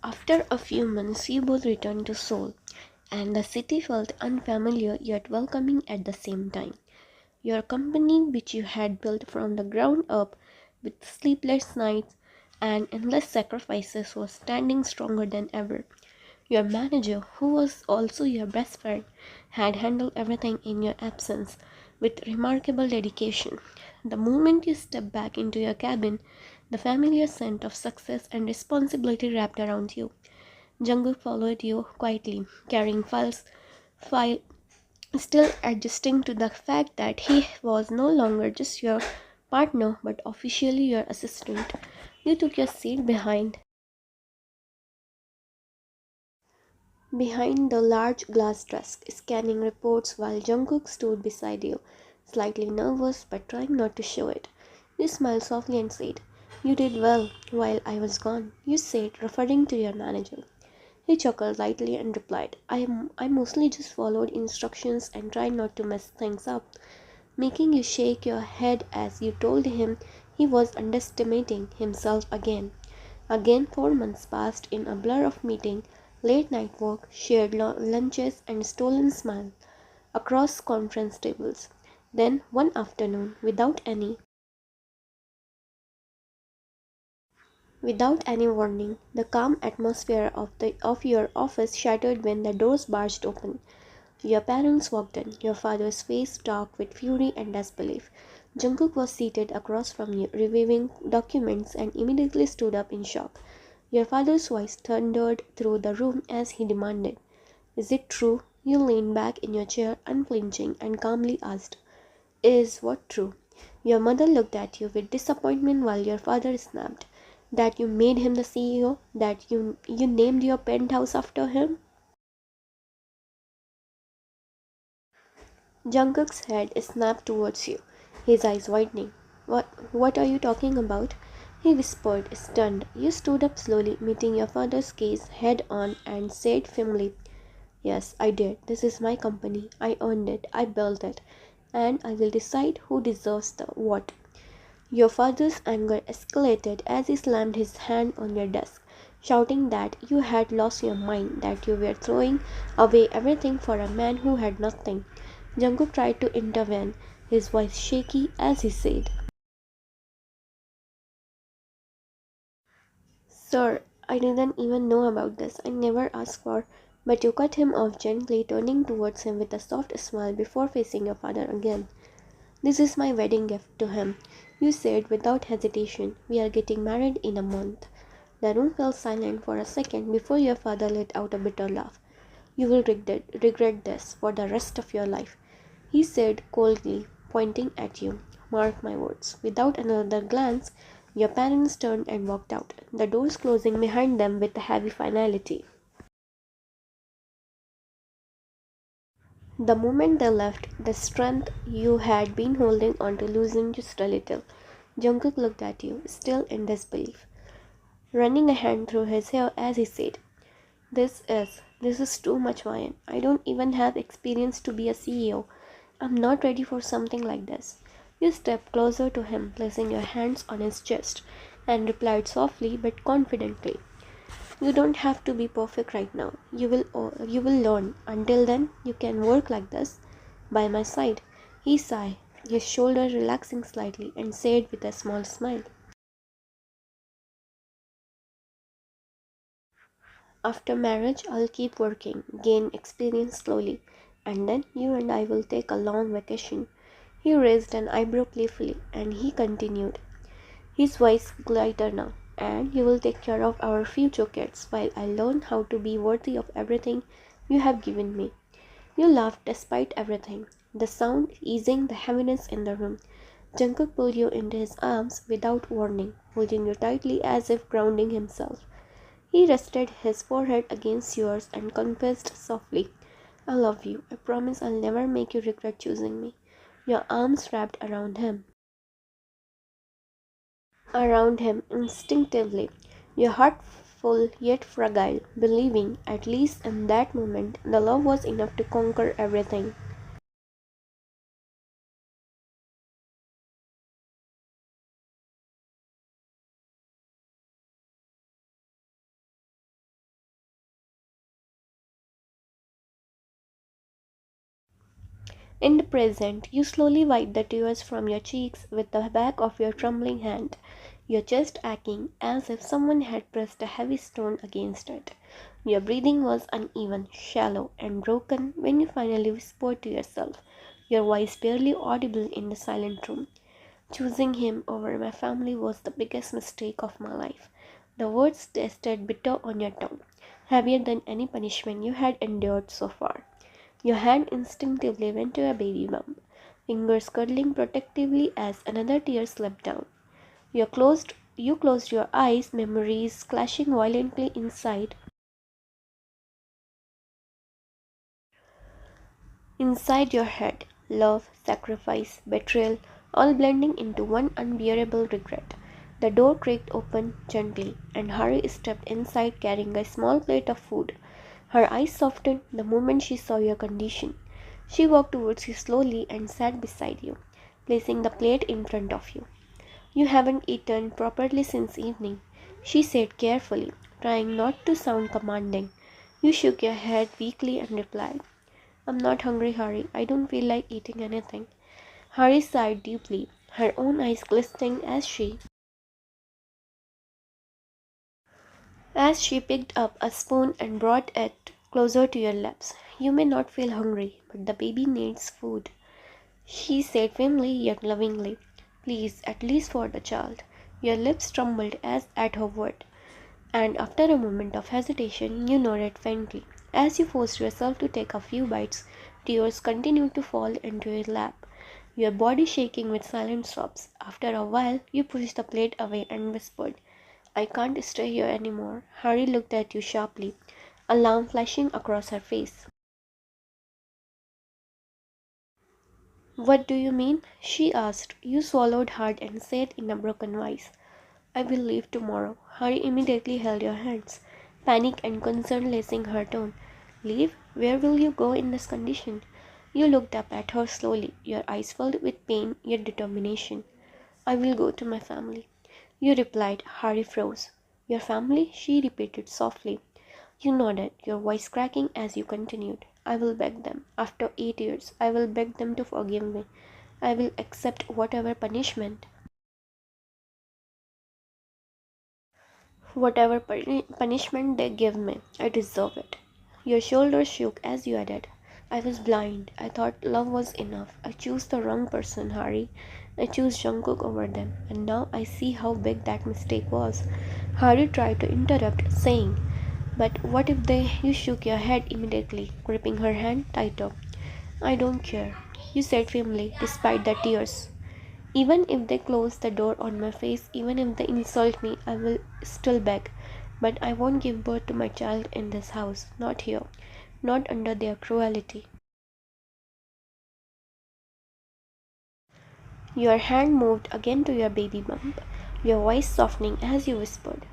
After a few months, you both returned to Seoul, and the city felt unfamiliar yet welcoming at the same time. Your company, which you had built from the ground up with sleepless nights and endless sacrifices, was standing stronger than ever. Your manager, who was also your best friend, had handled everything in your absence with remarkable dedication. The moment you stepped back into your cabin, the familiar scent of success and responsibility wrapped around you. Jungkook followed you quietly, carrying file, still adjusting to the fact that he was no longer just your partner but officially your assistant. You took your seat behind the large glass desk, scanning reports while Jungkook stood beside you, slightly nervous but trying not to show it. You smiled softly and said, "You did well while I was gone," you said, referring to your manager. He chuckled lightly and replied, I mostly just followed instructions and tried not to mess things up," making you shake your head as you told him he was underestimating himself again. Again, 4 months passed in a blur of meeting, late night work, shared lunches, and stolen smiles across conference tables. Then, one afternoon, without any warning, the calm atmosphere of your office shattered when the doors barged open. Your parents walked in, your father's face dark with fury and disbelief. Jungkook was seated across from you, reviewing documents, and immediately stood up in shock. Your father's voice thundered through the room as he demanded, "Is it true?" You leaned back in your chair, unflinching, and calmly asked, "Is what true?" Your mother looked at you with disappointment while your father snapped, "That you made him the CEO? That you named your penthouse after him?" Jungkook's head snapped towards you, his eyes widening. What are you talking about?" he whispered, stunned. You stood up slowly, meeting your father's gaze head on, and said firmly, "Yes, I did. This is my company. I earned it. I built it. And I will decide who deserves the what." Your father's anger escalated as he slammed his hand on your desk, shouting that you had lost your mind, that you were throwing away everything for a man who had nothing. Jungkook tried to intervene, his voice shaky as he said, "Sir, I didn't even know about this. I never asked for." But you cut him off gently, turning towards him with a soft smile before facing your father again. "This is my wedding gift to him," you said without hesitation. "We are getting married in a month." The room fell silent for a second before your father let out a bitter laugh. "You will regret this for the rest of your life," he said coldly, pointing at you. "Mark my words." Without another glance, your parents turned and walked out, the doors closing behind them with a heavy finality. The moment they left, the strength you had been holding on to loosened just a little. Jungkook looked at you, still in disbelief, running a hand through his hair as he said, This is too much, Ryan. I don't even have experience to be a CEO. I'm not ready for something like this." You stepped closer to him, placing your hands on his chest, and replied softly but confidently, "You don't have to be perfect right now. You will learn. Until then, you can work like this by my side." He sighed, his shoulders relaxing slightly, and said with a small smile, "After marriage, I'll keep working, gain experience slowly, and then you and I will take a long vacation." He raised an eyebrow playfully, and he continued, his voice lighter now, "And you will take care of our future kids while I learn how to be worthy of everything you have given me." You laughed despite everything, the sound easing the heaviness in the room. Jungkook pulled you into his arms without warning, holding you tightly as if grounding himself. He rested his forehead against yours and confessed softly, "I love you. I promise I'll never make you regret choosing me." Your arms wrapped around him instinctively, your heart full yet fragile, believing, at least in that moment, the love was enough to conquer everything. In the present, you slowly wipe the tears from your cheeks with the back of your trembling hand, your chest aching as if someone had pressed a heavy stone against it. Your breathing was uneven, shallow, and broken when you finally whispered to yourself, your voice barely audible in the silent room. Choosing him over my family was the biggest mistake of my life. The words tasted bitter on your tongue, heavier than any punishment you had endured so far. Your hand instinctively went to your baby bump, fingers cuddling protectively as another tear slipped down. You closed your eyes, memories clashing violently inside your head. Love, sacrifice, betrayal, all blending into one unbearable regret. The door creaked open gently, and Hari stepped inside carrying a small plate of food. Her eyes softened the moment she saw your condition. She walked towards you slowly and sat beside you, placing the plate in front of you. "You haven't eaten properly since evening," she said carefully, trying not to sound commanding. You shook your head weakly and replied, "I'm not hungry, Hari. I don't feel like eating anything." Hari sighed deeply, her own eyes glistening as she picked up a spoon and brought it closer to your lips. "You may not feel hungry, but the baby needs food," she said firmly yet lovingly. "Please, at least for the child." Your lips trembled as at her word, and after a moment of hesitation, you nodded faintly. As you forced yourself to take a few bites, tears continued to fall into your lap, your body shaking with silent sobs. After a while, you pushed the plate away and whispered, "I can't stay here anymore." Harry looked at you sharply, alarm flashing across her face. "What do you mean?" she asked. You swallowed hard and said in a broken voice, "I will leave tomorrow." Harry immediately held your hands, panic and concern lacing her tone. "Leave? Where will you go in this condition?" You looked up at her slowly, your eyes filled with pain yet determination. "I will go to my family," you replied. Harry froze. "Your family?" she repeated softly. You nodded, your voice cracking as you continued. "I will beg them. After 8 years, I will beg them to forgive me. I will accept whatever punishment they give me. I deserve it." Your shoulders shook as you added, "I was blind. I thought love was enough. I chose the wrong person, Harry. I chose Jungkook over them, and now I see how big that mistake was." Harry tried to interrupt, saying, "But what if they—" You shook your head immediately, gripping her hand tighter. "I don't care," you said firmly, despite the tears. "Even if they close the door on my face, even if they insult me, I will still beg. But I won't give birth to my child in this house. Not here. Not under their cruelty." Your hand moved again to your baby bump, your voice softening as you whispered,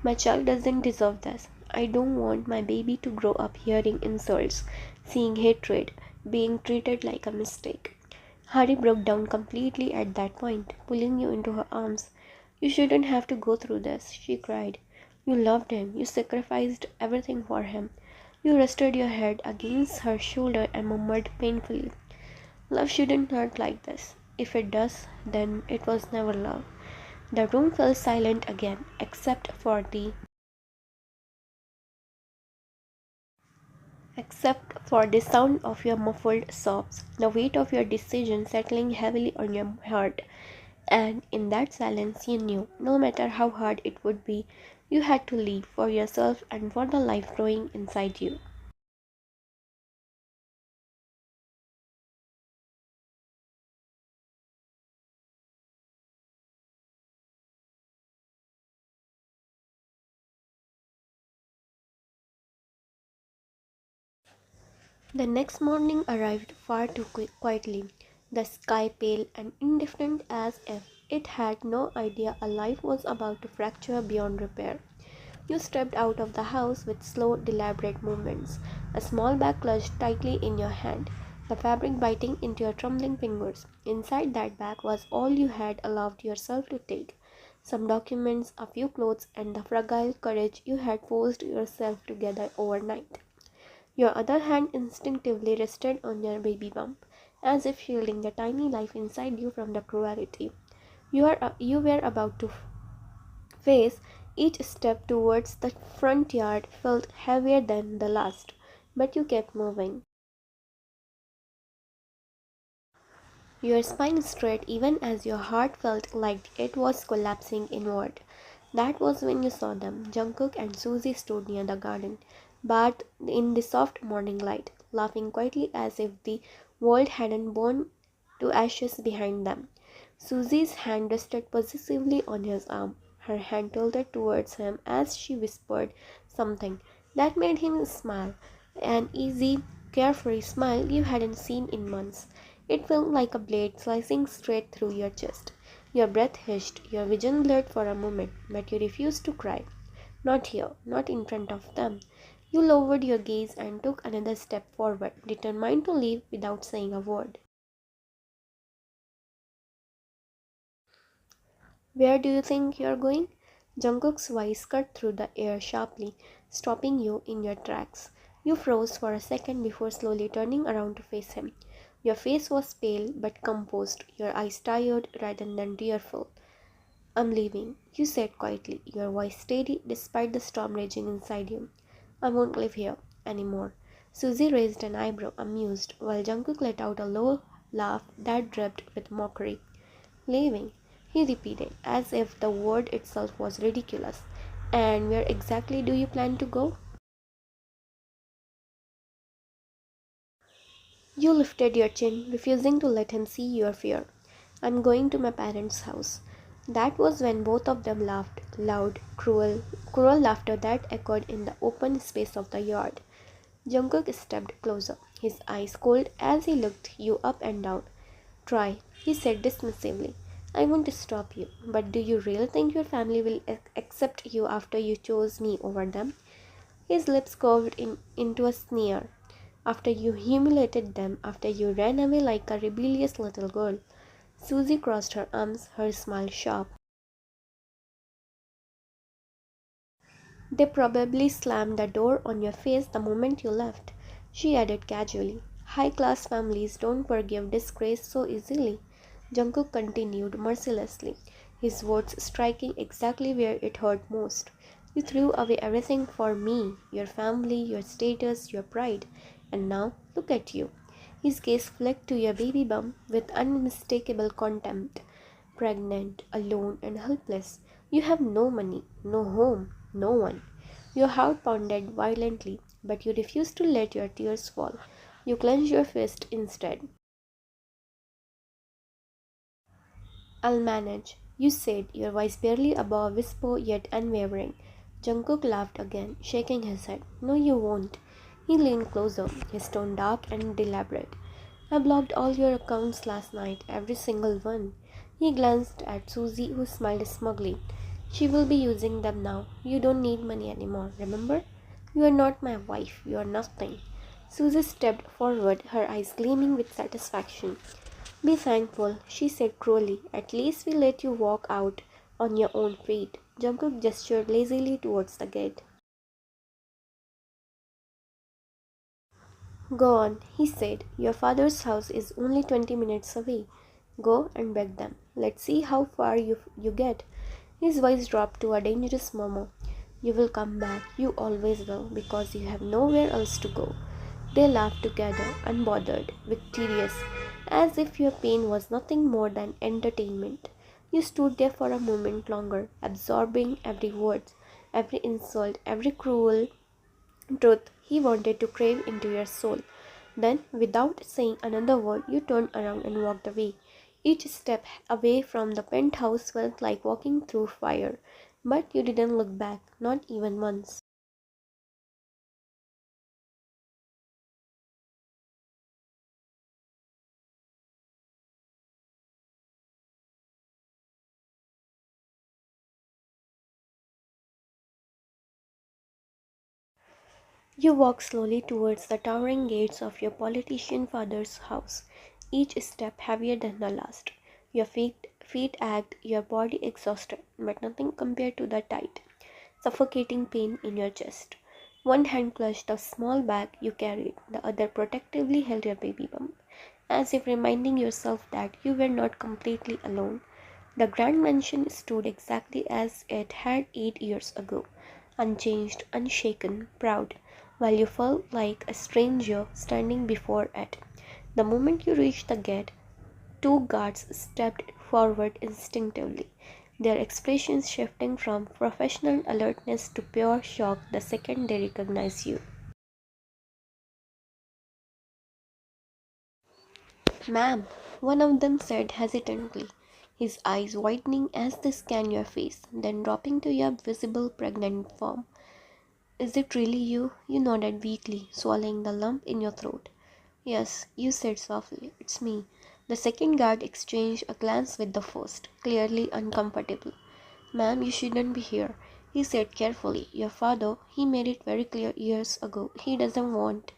"My child doesn't deserve this. I don't want my baby to grow up hearing insults, seeing hatred, being treated like a mistake." Hari broke down completely at that point, pulling you into her arms. "You shouldn't have to go through this," she cried. "You loved him. You sacrificed everything for him." You rested your head against her shoulder and murmured painfully, "Love shouldn't hurt like this. If it does, then it was never love." The room fell silent again, except for the sound of your muffled sobs, the weight of your decision settling heavily on your heart. And in that silence, you knew, no matter how hard it would be, you had to leave for yourself and for the life growing inside you. The next morning arrived far too quietly, the sky pale and indifferent as if it had no idea a life was about to fracture beyond repair. You stepped out of the house with slow, deliberate movements, a small bag clutched tightly in your hand, the fabric biting into your trembling fingers. Inside that bag was all you had allowed yourself to take: some documents, a few clothes, and the fragile courage you had forced yourself to gather overnight. Your other hand instinctively rested on your baby bump, as if shielding the tiny life inside you from the cruelty you were about to face. Each step towards the front yard felt heavier than the last, but you kept moving. Your spine straight even as your heart felt like it was collapsing inward. That was when you saw them. Jungkook and Suzy stood near the garden, bathed in the soft morning light, laughing quietly as if the world hadn't burned to ashes behind them. Suzy's hand rested possessively on his arm. Her hand tilted towards him as she whispered something that made him smile, an easy, carefree smile you hadn't seen in months. It felt like a blade slicing straight through your chest. Your breath hissed, your vision blurred for a moment, but you refused to cry. Not here, not in front of them. You lowered your gaze and took another step forward, determined to leave without saying a word. Where do you think you're going? Jungkook's voice cut through the air sharply, stopping you in your tracks. You froze for a second before slowly turning around to face him. Your face was pale but composed, your eyes tired rather than tearful. I'm leaving, you said quietly, your voice steady despite the storm raging inside you. I won't live here anymore. Suzy raised an eyebrow, amused, while Jungkook let out a low laugh that dripped with mockery. Leaving, he repeated, as if the word itself was ridiculous. And where exactly do you plan to go? You lifted your chin, refusing to let him see your fear. I'm going to my parents' house. That was when both of them laughed, loud, cruel laughter that echoed in the open space of the yard. Jungkook stepped closer, his eyes cold as he looked you up and down. Try, he said dismissively. I won't stop you, but do you really think your family will accept you after you chose me over them? His lips curved into a sneer. After you humiliated them, after you ran away like a rebellious little girl. Suzy crossed her arms, her smile sharp. They probably slammed the door on your face the moment you left, she added casually. High-class families don't forgive disgrace so easily. Jungkook continued mercilessly, his words striking exactly where it hurt most. You threw away everything for me, your family, your status, your pride, and now look at you. His gaze flicked to your baby bump with unmistakable contempt. Pregnant, alone, and helpless. You have no money, no home, no one. Your heart pounded violently, but you refused to let your tears fall. You clenched your fist instead. I'll manage, you said, your voice barely above a whisper yet unwavering. Jungkook laughed again, shaking his head. No, you won't. He leaned closer, his tone dark and deliberate. I blocked all your accounts last night, every single one. He glanced at Suzy, who smiled smugly. She will be using them now. You don't need money anymore, remember? You are not my wife. You are nothing. Suzy stepped forward, her eyes gleaming with satisfaction. Be thankful, she said cruelly. At least we let you walk out on your own feet. Jungkook gestured lazily towards the gate. Go on, he said. Your father's house is only 20 minutes away. Go and beg them. Let's see how far you get. His voice dropped to a dangerous murmur. You will come back. You always will, because you have nowhere else to go. They laughed together, unbothered, victorious, as if your pain was nothing more than entertainment. You stood there for a moment longer, absorbing every word, every insult, every cruel truth he wanted to crave into your soul. Then, without saying another word, you turned around and walked away. Each step away from the penthouse felt like walking through fire, but you didn't look back, not even once. You walked slowly towards the towering gates of your politician father's house, each step heavier than the last. Your feet ached, your body exhausted, but nothing compared to the tight, suffocating pain in your chest. One hand clutched the small bag you carried, the other protectively held your baby bump. as if reminding yourself that you were not completely alone. The grand mansion stood exactly as it had 8 years ago, unchanged, unshaken, proud, while you felt like a stranger standing before it. The moment you reached the gate, two guards stepped forward instinctively, their expressions shifting from professional alertness to pure shock the second they recognized you. "Ma'am," one of them said hesitantly, his eyes widening as they scanned your face, then dropping to your visible pregnant form. "Is it really you?" You nodded weakly, swallowing the lump in your throat. "Yes," you said softly, "it's me." The second guard exchanged a glance with the first, clearly uncomfortable. "Ma'am, you shouldn't be here," he said carefully. "Your father, he made it very clear years ago. He doesn't want—"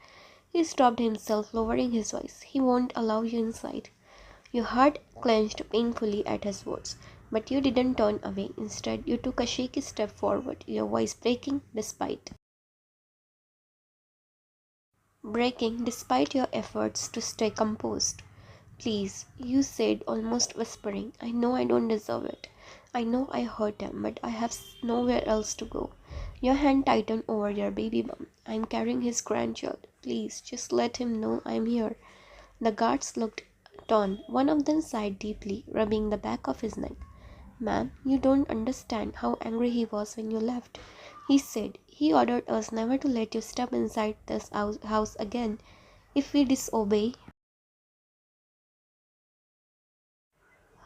He stopped himself, lowering his voice. "He won't allow you inside." Your heart clenched painfully at his words, but you didn't turn away. Instead, you took a shaky step forward, your voice breaking despite your efforts to stay composed. "Please," you said, almost whispering, "I know I don't deserve it. I know I hurt him, but I have nowhere else to go." Your hand tightened over your baby bump. "I'm carrying his grandchild. Please, just let him know I'm here." The guards looked torn. One of them sighed deeply, rubbing the back of his neck. "Ma'am, you don't understand how angry he was when you left," he said. "He ordered us never to let you step inside this house again. If we disobey,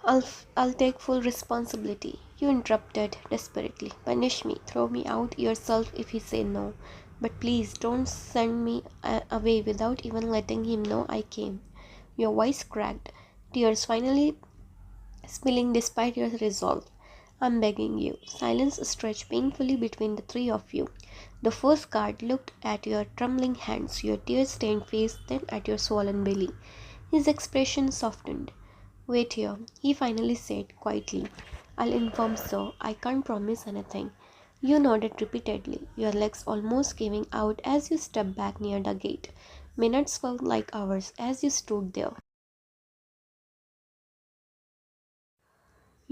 I'll take full responsibility." You interrupted desperately. "Punish me, throw me out yourself if he say no. But please don't send me away without even letting him know I came." Your voice cracked, tears finally spilling despite your resolve. "I'm begging you." Silence stretched painfully between the three of you. The first guard looked at your trembling hands, your tear-stained face, then at your swollen belly. His expression softened. "Wait here," he finally said quietly. "I'll inform sir. I can't promise anything." You nodded repeatedly, your legs almost giving out as you stepped back near the gate. Minutes felt like hours as you stood there,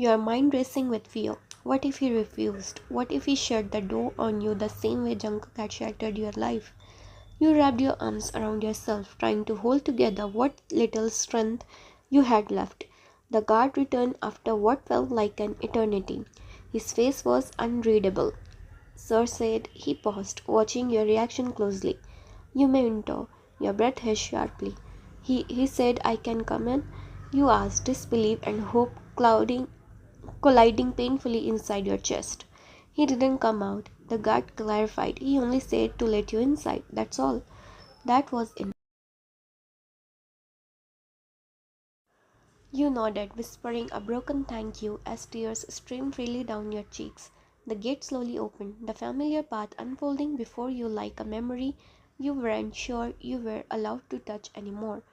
your mind racing with fear. What if he refused? What if he shut the door on you the same way Jungkook had shattered your life? You wrapped your arms around yourself, trying to hold together what little strength you had left. The guard returned after what felt like an eternity. His face was unreadable. "Sir," said he, paused, watching your reaction closely. "You may enter." Your breath hissed sharply. He said, "I can come in?" You asked, disbelief and hope colliding painfully inside your chest. "He didn't come out," the guard clarified. "He only said to let you inside, that's all." That was enough. You nodded, whispering a broken thank you as tears streamed freely down your cheeks. The gate slowly opened, the familiar path unfolding before you like a memory you weren't sure you were allowed to touch anymore.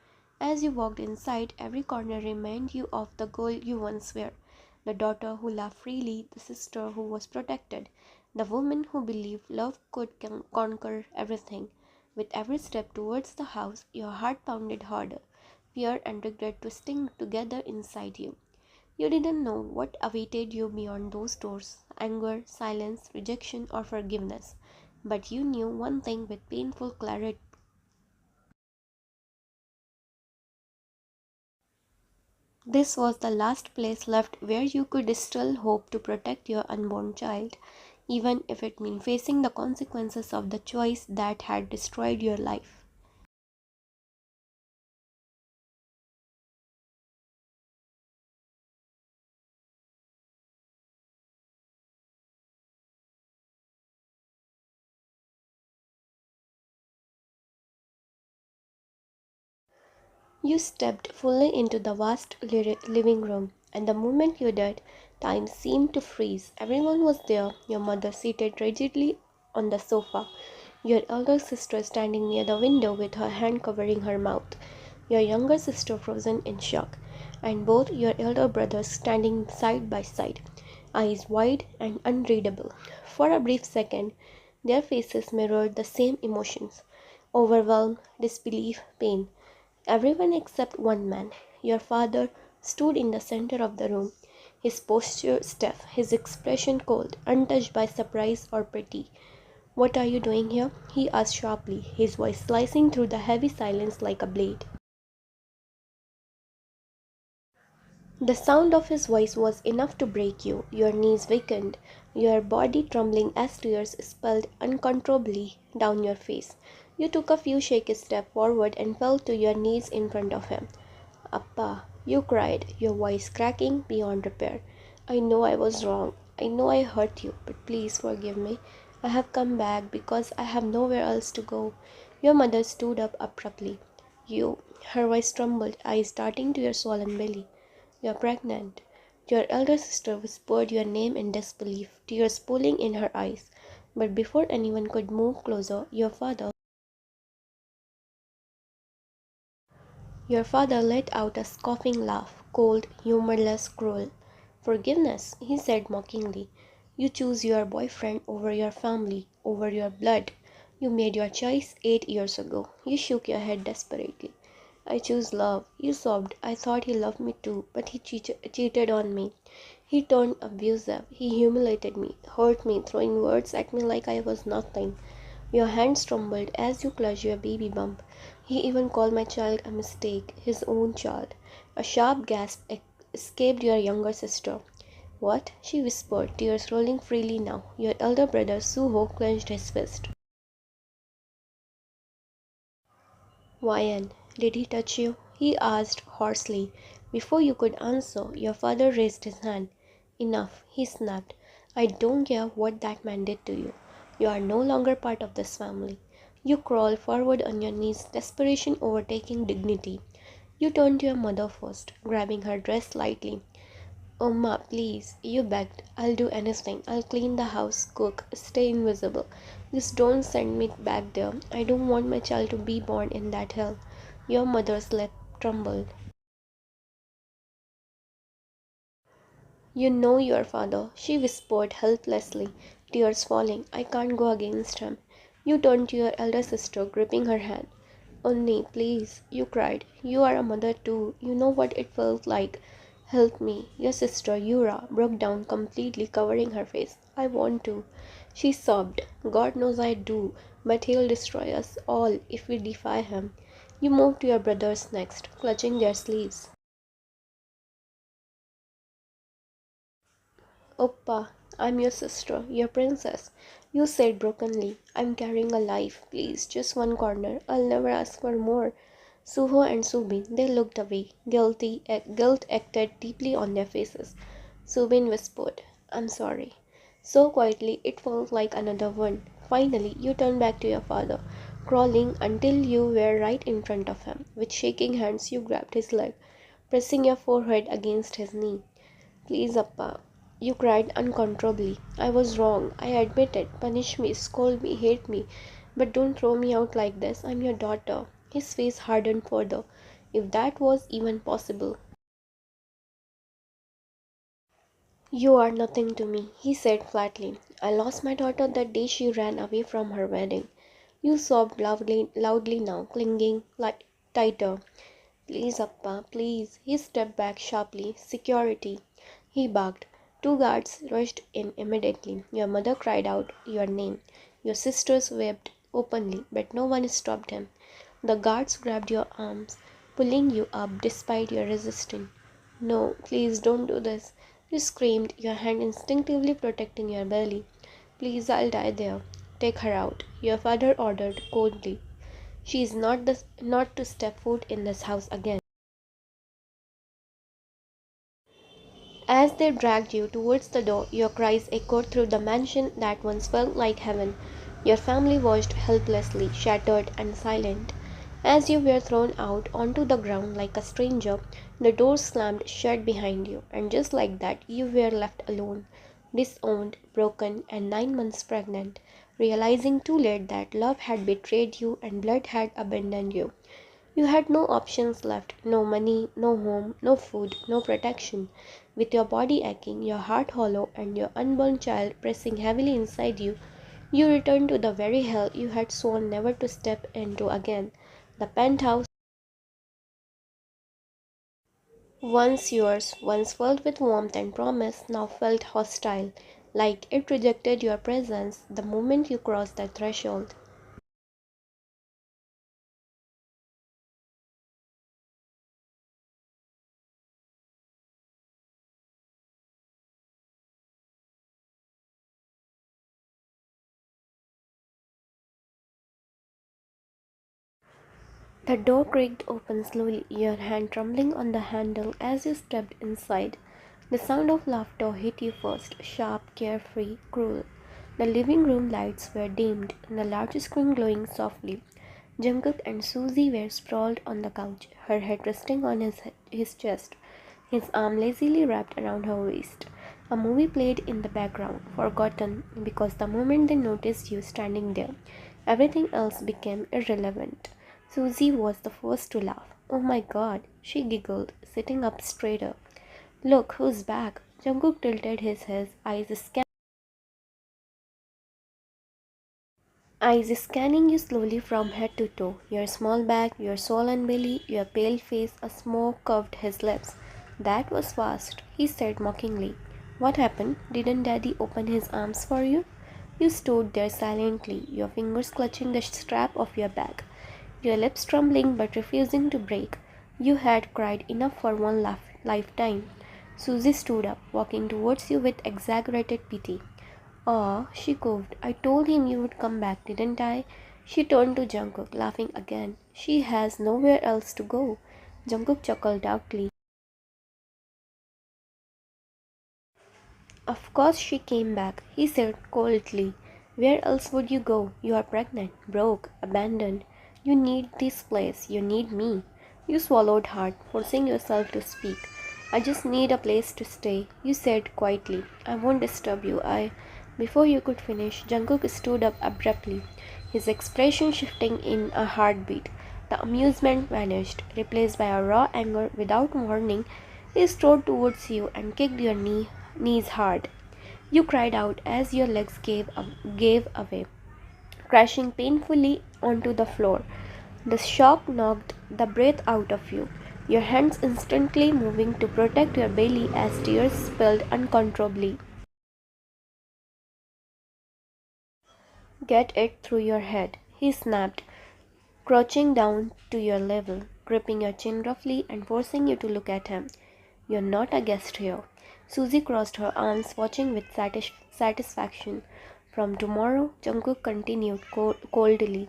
As you walked inside, every corner reminded you of the girl you once were, the daughter who laughed freely, the sister who was protected, the woman who believed love could conquer everything. With every step towards the house, your heart pounded harder, fear and regret twisting together inside you. You didn't know what awaited you beyond those doors: anger, silence, rejection, or forgiveness. But you knew one thing with painful clarity. This was the last place left where you could still hope to protect your unborn child, even if it meant facing the consequences of the choice that had destroyed your life. You stepped fully into the vast living room, and the moment you did, time seemed to freeze. Everyone was there, your mother seated rigidly on the sofa, your elder sister standing near the window with her hand covering her mouth, your younger sister frozen in shock, and both your elder brothers standing side by side, eyes wide and unreadable. For a brief second, their faces mirrored the same emotions: overwhelm, disbelief, pain. Everyone except one man, your father, stood in the center of the room, his posture stiff, his expression cold, untouched by surprise or pity. "What are you doing here?" he asked sharply, his voice slicing through the heavy silence like a blade. The sound of his voice was enough to break you. Your knees weakened, your body trembling as tears spilled uncontrollably down your face. You took a few shaky steps forward and fell to your knees in front of him. "Appa," you cried, your voice cracking beyond repair. "I know I was wrong. I know I hurt you, but please forgive me. I have come back because I have nowhere else to go." Your mother stood up abruptly. "You," her voice trembled, eyes darting to your swollen belly. "You're pregnant." Your elder sister whispered your name in disbelief, tears pooling in her eyes. But before anyone could move closer, your father let out a scoffing laugh, cold, humorless, cruel. "Forgiveness," he said mockingly. "You choose your boyfriend over your family, over your blood. You made your choice 8 years ago." You shook your head desperately. "I choose love," you sobbed. "I thought he loved me too, but he cheated on me. He turned abusive. He humiliated me, hurt me, throwing words at me like I was nothing." Your hands trembled as you clutched your baby bump. "He even called my child a mistake, his own child." A sharp gasp escaped your younger sister. "What?" she whispered, tears rolling freely now. Your elder brother Suho clenched his fist. "Wyan, did he touch you?" he asked hoarsely. Before you could answer, your father raised his hand. "Enough," he snapped. "I don't care what that man did to you. You are no longer part of this family." You crawled forward on your knees, desperation overtaking dignity. You turned to your mother first, grabbing her dress lightly. "Oma, please," you begged. "I'll do anything. I'll clean the house, cook, stay invisible. Just don't send me back there. I don't want my child to be born in that hell." Your mother's lip trembled. "You know your father," she whispered helplessly, tears falling. "I can't go against him." You turned to your elder sister, gripping her hand. "Unni, please," you cried. "You are a mother too. You know what it felt like. Help me." Your sister, Yura, broke down completely, covering her face. "I want to," she sobbed. "God knows I do, but he'll destroy us all if we defy him." You moved to your brothers next, clutching their sleeves. "Oppa, I'm your sister, your princess," you said brokenly. "I'm carrying a life. Please, just one corner. I'll never ask for more." Suho and Subin, they looked away. Guilt acted deeply on their faces. Subin whispered, "I'm sorry." So quietly it felt like another one. Finally, you turned back to your father, crawling until you were right in front of him. With shaking hands, you grabbed his leg, pressing your forehead against his knee. "Please, Appa," you cried uncontrollably. "I was wrong. I admit it. Punish me, scold me, hate me. But don't throw me out like this. I'm your daughter." His face hardened further. If that was even possible. "You are nothing to me," he said flatly. "I lost my daughter the day she ran away from her wedding." You sobbed loudly now, clinging tighter. "Please, Appa, please." He stepped back sharply. "Security," he barked. Two guards rushed in immediately. Your mother cried out your name. Your sisters wept openly, but no one stopped him. The guards grabbed your arms, pulling you up despite your resisting. "No, please don't do this," you screamed, your hand instinctively protecting your belly. "Please, I'll die there." "Take her out," your father ordered coldly. "She is not to step foot in this house again." As they dragged you towards the door, your cries echoed through the mansion that once felt like heaven. Your family watched helplessly, shattered and silent. As you were thrown out onto the ground like a stranger, the door slammed shut behind you, and just like that, you were left alone, disowned, broken, and 9 months pregnant, realizing too late that love had betrayed you and blood had abandoned you. You had no options left, no money, no home, no food, no protection. With your body aching, your heart hollow, and your unborn child pressing heavily inside you, you returned to the very hell you had sworn never to step into again. The penthouse Once yours, once filled with warmth and promise, now felt hostile, like it rejected your presence the moment you crossed the threshold. The door creaked open slowly, your hand trembling on the handle as you stepped inside. The sound of laughter hit you first, sharp, carefree, cruel. The living room lights were dimmed, and the large screen glowing softly. Jungkook and Suzy were sprawled on the couch, her head resting on his chest, his arm lazily wrapped around her waist. A movie played in the background, forgotten, because the moment they noticed you standing there, everything else became irrelevant. Susie was the first to laugh. Oh my god, she giggled, sitting up straighter. Look, who's back? Jungkook tilted his head, eyes scanning you slowly from head to toe. Your small back, your swollen belly, your pale face, a smoke curved his lips. That was fast, he said mockingly. What happened? Didn't Daddy open his arms for you? You stood there silently, your fingers clutching the strap of your bag, your lips trembling but refusing to break. You had cried enough for one lifetime. Susie stood up, walking towards you with exaggerated pity. "Aw," she coughed. "I told him you would come back, didn't I?" She turned to Jungkook, laughing again. "She has nowhere else to go." Jungkook chuckled darkly. "Of course she came back," he said coldly. "Where else would you go? You are pregnant, broke, abandoned. You need this place. You need me." You swallowed hard, forcing yourself to speak. "I just need a place to stay," you said quietly. "I won't disturb you. I—" Before you could finish, Jungkook stood up abruptly, his expression shifting in a heartbeat. The amusement vanished, replaced by a raw anger. Without warning, he strode towards you and kicked your knees hard. You cried out as your legs gave away, crashing painfully onto the floor. The shock knocked the breath out of you, your hands instantly moving to protect your belly as tears spilled uncontrollably. "Get it through your head," he snapped, crouching down to your level, gripping your chin roughly and forcing you to look at him. "You're not a guest here." Susie crossed her arms, watching with satisfaction. "From tomorrow," Jungkook continued coldly,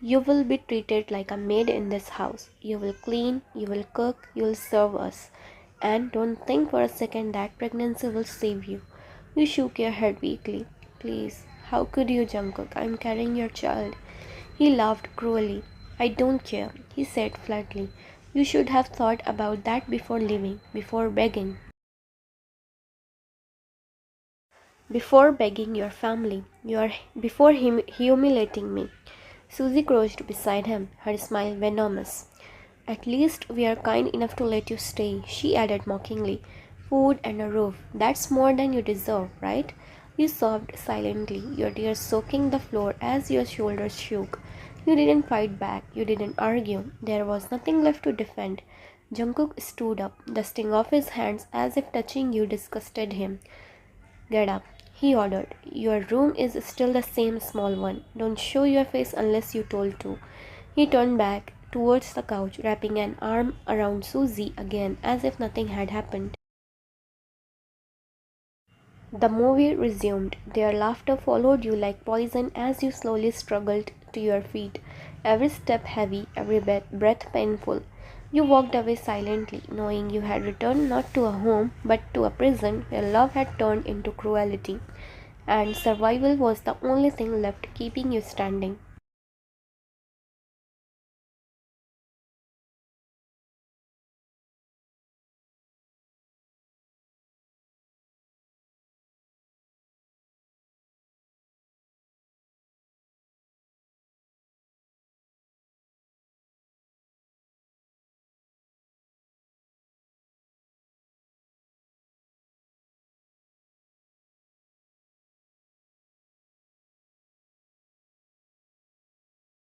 "you will be treated like a maid in this house. You will clean, you will cook, you will serve us. And don't think for a second that pregnancy will save you." You shook your head weakly. "Please, how could you, Jungkook? I'm carrying your child." He laughed cruelly. "I don't care," he said flatly. "You should have thought about that before leaving, before begging your family, before humiliating me." Susie crouched beside him, her smile venomous. "At least we are kind enough to let you stay," she added mockingly. "Food and a roof, that's more than you deserve, right?" You sobbed silently, your tears soaking the floor as your shoulders shook. You didn't fight back, you didn't argue. There was nothing left to defend. Jungkook stood up, dusting off his hands as if touching you disgusted him. "Get up," he ordered. "Your room is still the same small one. Don't show your face unless you're told to." He turned back towards the couch, wrapping an arm around Susie again as if nothing had happened. The movie resumed. Their laughter followed you like poison as you slowly struggled to your feet, every step heavy, every breath painful. You walked away silently, knowing you had returned not to a home, but to a prison where love had turned into cruelty, and survival was the only thing left keeping you standing.